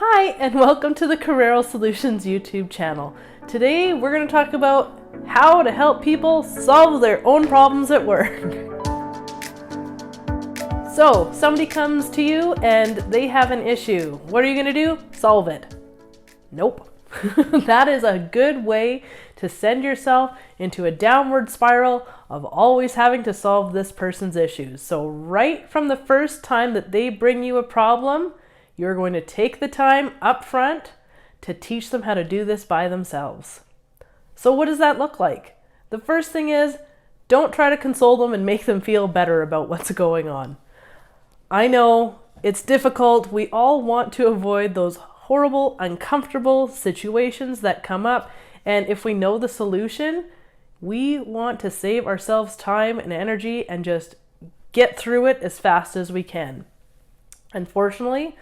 Hi, and welcome to the Korero Solutions YouTube channel. Today we're going to talk about how to help people solve their own problems at work. So, somebody comes to you and they have an issue. What are you going to do? Solve it. Nope. That is a good way to send yourself into a downward spiral of always having to solve this person's issues. So right from the first time that they bring you a problem, you're going to take the time up front to teach them how to do this by themselves. So what does that look like? The first thing is, don't try to console them and make them feel better about what's going on. I know it's difficult. We all want to avoid those horrible, uncomfortable situations that come up. And if we know the solution, we want to save ourselves time and energy and just get through it as fast as we can. Unfortunately,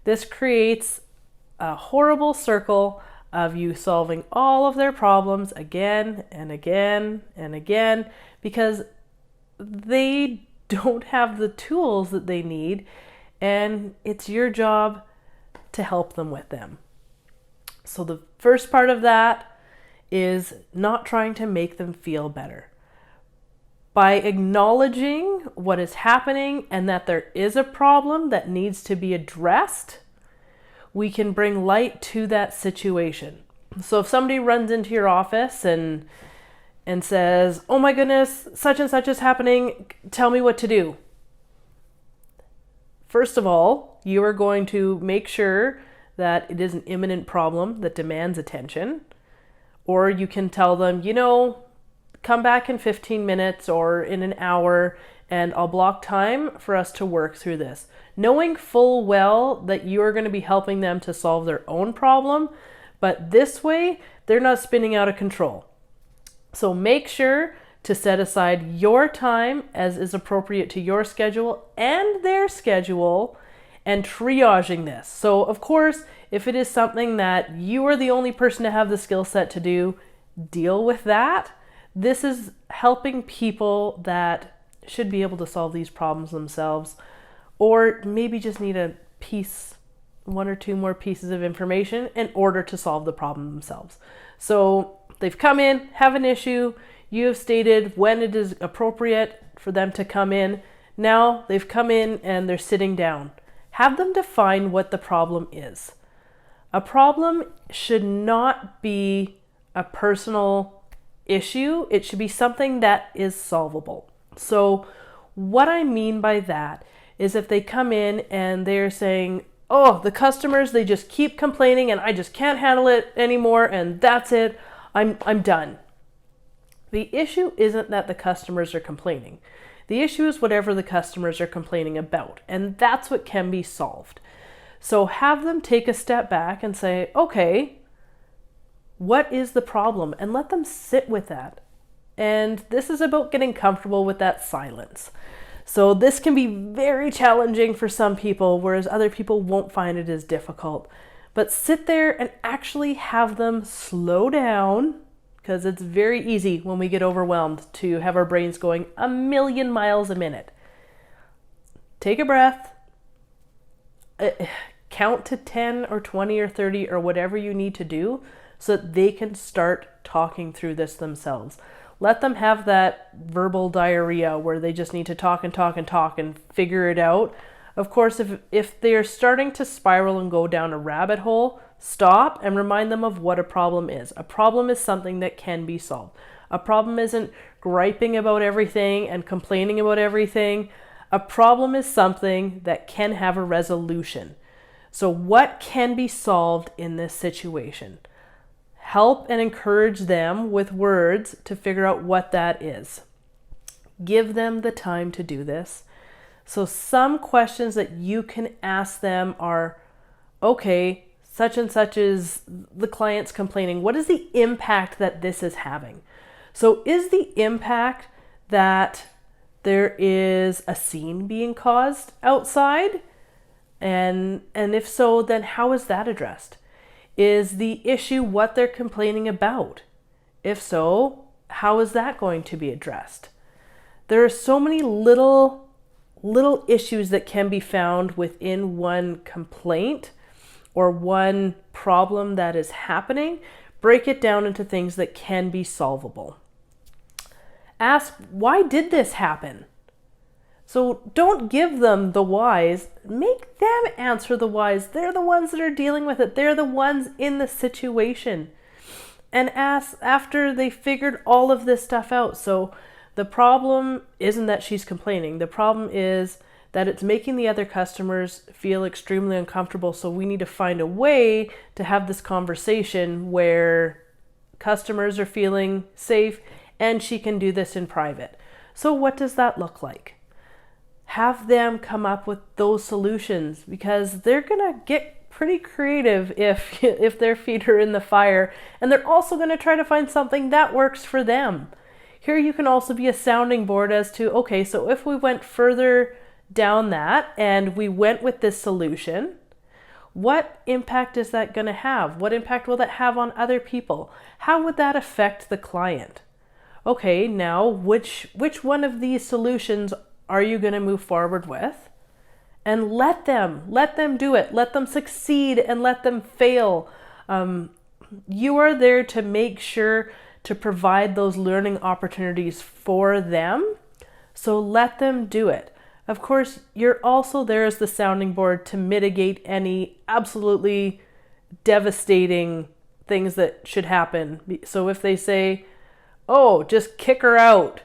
this creates a horrible circle of you solving all of their problems again and again and again because they don't have the tools that they need, and it's your job to help them with them. So the first part of that is not trying to make them feel better. By acknowledging what is happening and that there is a problem that needs to be addressed, we can bring light to that situation. So if somebody runs into your office and says, "Oh my goodness, such and such is happening, tell me what to do." First of all, you are going to make sure that it is an imminent problem that demands attention. Or you can tell them, come back in 15 minutes or in an hour and I'll block time for us to work through this. Knowing full well that you are going to be helping them to solve their own problem, but this way they're not spinning out of control. So make sure to set aside your time as is appropriate to your schedule and their schedule and triaging this. So of course, if it is something that you are the only person to have the skill set to do, deal with that. This is helping people that should be able to solve these problems themselves, or maybe just need one or two more pieces of information in order to solve the problem themselves. So they've come in, have an issue, you have stated when it is appropriate for them to come in. Now they've come in and they're sitting down. Have them define what the problem is. A problem should not be a personal issue. It should be something that is solvable. So what I mean by that is if they come in and they're saying, "Oh, the customers, they just keep complaining and I just can't handle it anymore and that's it. I'm done." The issue isn't that the customers are complaining. The issue is whatever the customers are complaining about, and that's what can be solved. So have them take a step back and say, "Okay, what is the problem?" And let them sit with that. And this is about getting comfortable with that silence. So this can be very challenging for some people, whereas other people won't find it as difficult. But sit there and actually have them slow down, because it's very easy when we get overwhelmed to have our brains going a million miles a minute. Take a breath, count to 10 or 20 or 30 or whatever you need to do so that they can start talking through this themselves. Let them have that verbal diarrhea where they just need to talk and talk and talk and figure it out. Of course, if they're starting to spiral and go down a rabbit hole, stop and remind them of what a problem is. A problem is something that can be solved. A problem isn't griping about everything and complaining about everything. A problem is something that can have a resolution. So what can be solved in this situation? Help and encourage them with words to figure out what that is. Give them the time to do this. So some questions that you can ask them are, "Okay, such and such is the client's complaining. What is the impact that this is having?" So is the impact that there is a scene being caused outside? And if so, then how is that addressed? Is the issue what they're complaining about? If so, how is that going to be addressed? There are so many little issues that can be found within one complaint or one problem that is happening, break it down into things that can be solvable. Ask, why did this happen? So don't give them the whys, make them answer the whys. They're the ones that are dealing with it. They're the ones in the situation. And ask after they figured all of this stuff out. So the problem isn't that she's complaining. The problem is that it's making the other customers feel extremely uncomfortable. So we need to find a way to have this conversation where customers are feeling safe and she can do this in private. So what does that look like? Have them come up with those solutions, because they're gonna get pretty creative if their feet are in the fire, and they're also gonna try to find something that works for them. Here you can also be a sounding board as to, okay, so if we went further down that and we went with this solution, what impact is that gonna have? What impact will that have on other people? How would that affect the client? Okay, now which one of these solutions are you going to move forward with? And let them do it. Let them succeed and let them fail. You are there to make sure to provide those learning opportunities for them. So let them do it. Of course, you're also there as the sounding board to mitigate any absolutely devastating things that should happen. So if they say, oh, just kick her out.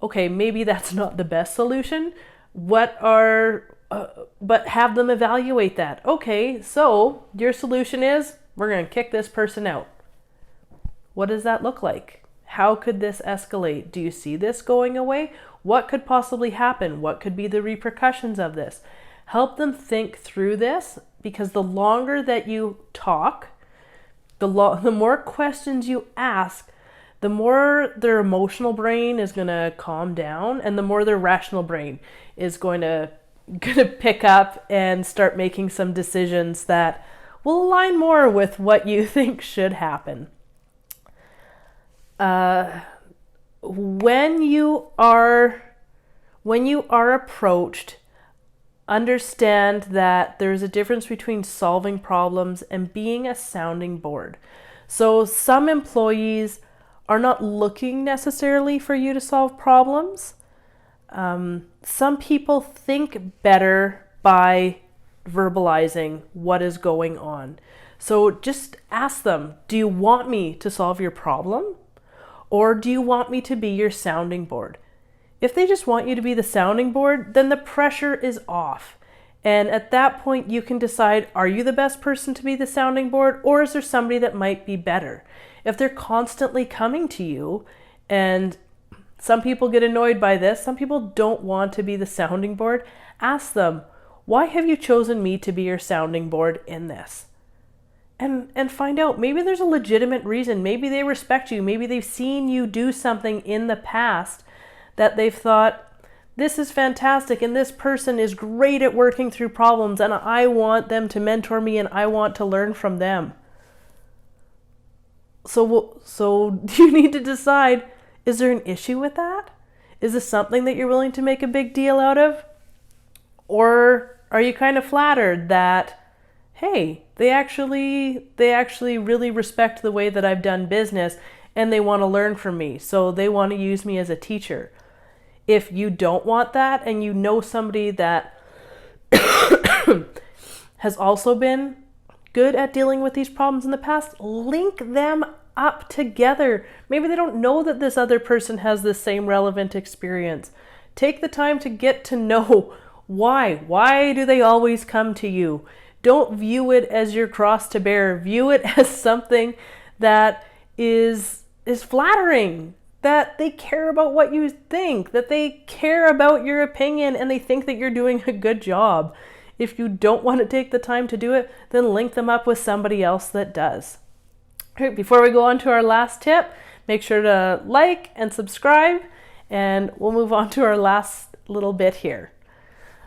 Okay, maybe that's not the best solution. But have them evaluate that. Okay, so your solution is we're going to kick this person out. What does that look like? How could this escalate? Do you see this going away? What could possibly happen? What could be the repercussions of this? Help them think through this, because the longer that you talk, the more questions you ask, the more their emotional brain is going to calm down, and the more their rational brain is going to pick up and start making some decisions that will align more with what you think should happen. When you are approached, understand that there's a difference between solving problems and being a sounding board. So some employees are not looking necessarily for you to solve problems. Some people think better by verbalizing what is going on. So just ask them, do you want me to solve your problem? Or do you want me to be your sounding board? If they just want you to be the sounding board, then the pressure is off. And at that point, you can decide, are you the best person to be the sounding board, or is there somebody that might be better? If they're constantly coming to you, and some people get annoyed by this, some people don't want to be the sounding board, ask them, why have you chosen me to be your sounding board in this? And find out, maybe there's a legitimate reason. Maybe they respect you. Maybe they've seen you do something in the past that they've thought, this is fantastic, and this person is great at working through problems, and I want them to mentor me, and I want to learn from them. So you need to decide, is there an issue with that? Is this something that you're willing to make a big deal out of? Or are you kind of flattered that, hey, they actually really respect the way that I've done business, and they want to learn from me, so they want to use me as a teacher? If you don't want that, and you know somebody that has also been good at dealing with these problems in the past, link them up together. Maybe they don't know that this other person has the same relevant experience. Take the time to get to know why. Why do they always come to you? Don't view it as your cross to bear. View it as something that is flattering, that they care about what you think, that they care about your opinion, and they think that you're doing a good job. If you don't want to take the time to do it, then link them up with somebody else that does. All right, before we go on to our last tip, make sure to like and subscribe, and we'll move on to our last little bit here.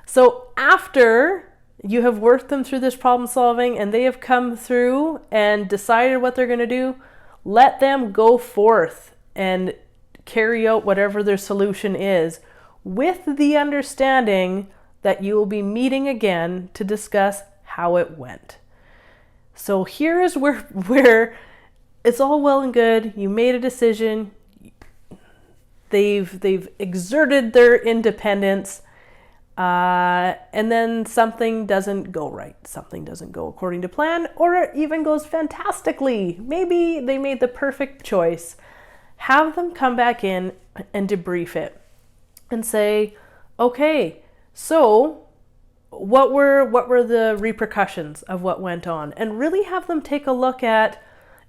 So after you have worked them through this problem solving and they have come through and decided what they're going to do, let them go forth and carry out whatever their solution is, with the understanding that you will be meeting again to discuss how it went. So here is where it's all well and good. You made a decision. They've exerted their independence, and then something doesn't go right. Something doesn't go according to plan, or it even goes fantastically. Maybe they made the perfect choice. Have them come back in and debrief it and say, okay, so what were the repercussions of what went on? And really have them take a look at,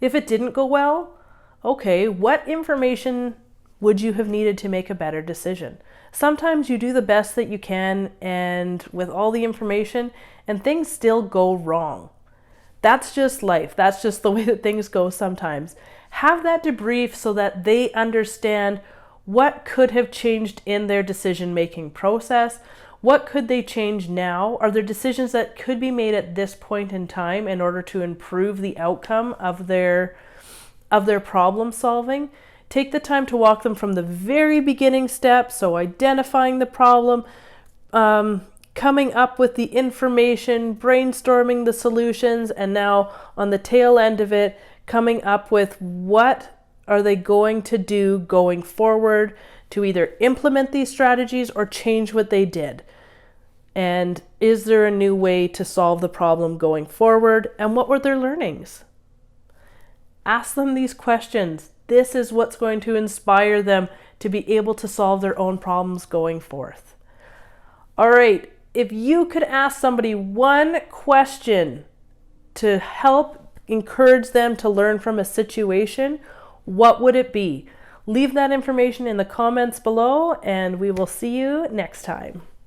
if it didn't go well, okay, what information would you have needed to make a better decision? Sometimes you do the best that you can and with all the information, and things still go wrong. That's just life. That's just the way that things go sometimes. Have that debrief so that they understand what could have changed in their decision-making process. What could they change now? Are there decisions that could be made at this point in time in order to improve the outcome of their problem solving? Take the time to walk them from the very beginning steps, so identifying the problem, coming up with the information, brainstorming the solutions, and now on the tail end of it, coming up with what are they going to do going forward to either implement these strategies or change what they did. And is there a new way to solve the problem going forward? And what were their learnings? Ask them these questions. This is what's going to inspire them to be able to solve their own problems going forth. All right, if you could ask somebody one question to help encourage them to learn from a situation, what would it be? Leave that information in the comments below, and we will see you next time.